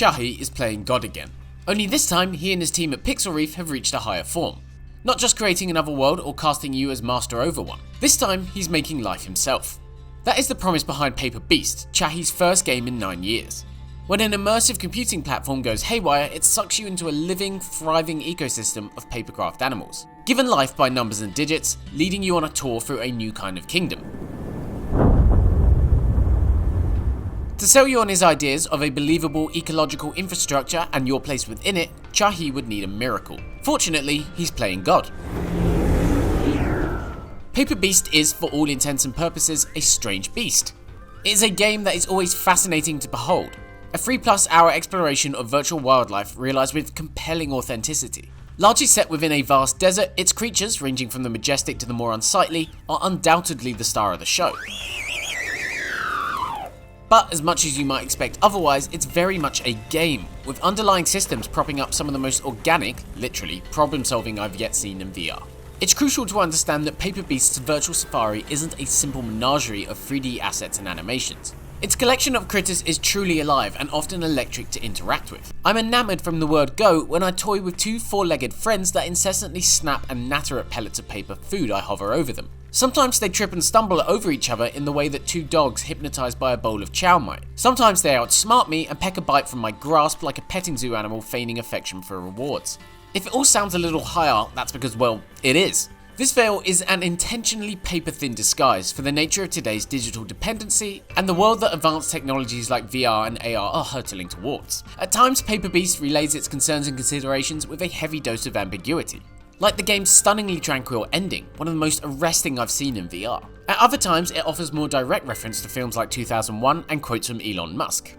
Chahi is playing God again. Only this time, he and his team at Pixel Reef have reached a higher form. Not just creating another world or casting you as master over one. This time, he's making life himself. That is the promise behind Paper Beast, Chahi's first game in 9 years. When an immersive computing platform goes haywire, it sucks you into a living, thriving ecosystem of papercraft animals, given life by numbers and digits, leading you on a tour through a new kind of kingdom. To sell you on his ideas of a believable ecological infrastructure and your place within it, Chahi would need a miracle. Fortunately, he's playing God. Paper Beast is, for all intents and purposes, a strange beast. It is a game that is always fascinating to behold. A 3+ hour exploration of virtual wildlife realised with compelling authenticity. Largely set within a vast desert, its creatures, ranging from the majestic to the more unsightly, are undoubtedly the star of the show. But as much as you might expect otherwise, it's very much a game, with underlying systems propping up some of the most organic, literally, problem solving I've yet seen in VR. It's crucial to understand that Paper Beast's virtual safari isn't a simple menagerie of 3D assets and animations. Its collection of critters is truly alive and often electric to interact with. I'm enamoured from the word go when I toy with 2 4-legged friends that incessantly snap and natter at pellets of paper food I hover over them. Sometimes they trip and stumble over each other in the way that 2 dogs hypnotised by a bowl of chow might. Sometimes they outsmart me and peck a bite from my grasp like a petting zoo animal feigning affection for rewards. If it all sounds a little higher, that's because, well, it is. This veil is an intentionally paper-thin disguise for the nature of today's digital dependency and the world that advanced technologies like VR and AR are hurtling towards. At times, Paper Beast relays its concerns and considerations with a heavy dose of ambiguity. Like the game's stunningly tranquil ending, one of the most arresting I've seen in VR. At other times, it offers more direct reference to films like 2001 and quotes from Elon Musk.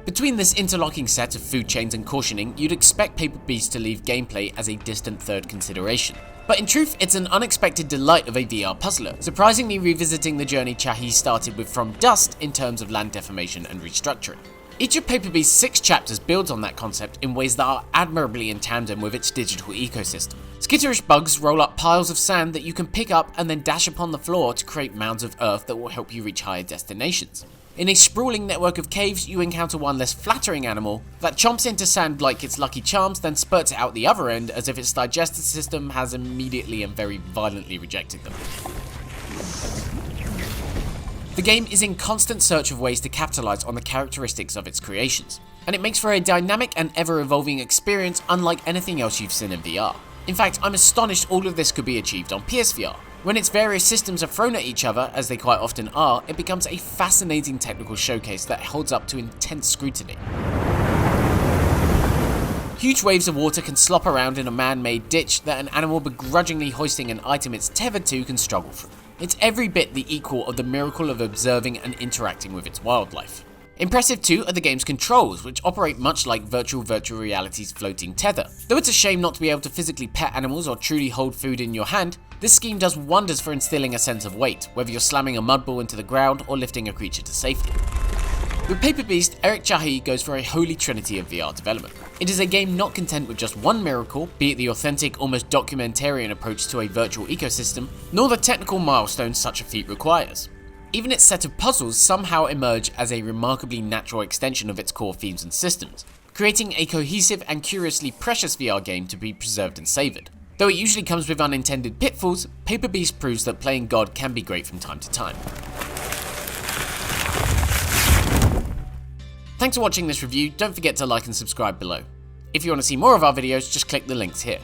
Between this interlocking set of food chains and cautioning, you'd expect Paper Beast to leave gameplay as a distant third consideration. But in truth, it's an unexpected delight of a VR puzzler, surprisingly revisiting the journey Chahi started with from dust in terms of land deformation and restructuring. Each of Paper Beast's 6 chapters builds on that concept in ways that are admirably in tandem with its digital ecosystem. Skitterish bugs roll up piles of sand that you can pick up and then dash upon the floor to create mounds of earth that will help you reach higher destinations. In a sprawling network of caves, you encounter one less flattering animal that chomps into sand like its Lucky Charms, then spurts it out the other end as if its digestive system has immediately and very violently rejected them. The game is in constant search of ways to capitalise on the characteristics of its creations, and it makes for a dynamic and ever-evolving experience unlike anything else you've seen in VR. In fact, I'm astonished all of this could be achieved on PSVR. When its various systems are thrown at each other, as they quite often are, it becomes a fascinating technical showcase that holds up to intense scrutiny. Huge waves of water can slop around in a man-made ditch that an animal begrudgingly hoisting an item it's tethered to can struggle through. It's every bit the equal of the miracle of observing and interacting with its wildlife. Impressive too are the game's controls, which operate much like virtual reality's floating tether. Though it's a shame not to be able to physically pet animals or truly hold food in your hand, this scheme does wonders for instilling a sense of weight, whether you're slamming a mud ball into the ground or lifting a creature to safety. With Paper Beast, Eric Chahi goes for a holy trinity of VR development. It is a game not content with just one miracle, be it the authentic, almost documentarian approach to a virtual ecosystem, nor the technical milestones such a feat requires. Even its set of puzzles somehow emerge as a remarkably natural extension of its core themes and systems, creating a cohesive and curiously precious VR game to be preserved and savoured. Though it usually comes with unintended pitfalls, Paper Beast proves that playing God can be great from time to time. Thanks for watching this review. Don't forget to like and subscribe below. If you want to see more of our videos, just click the links here.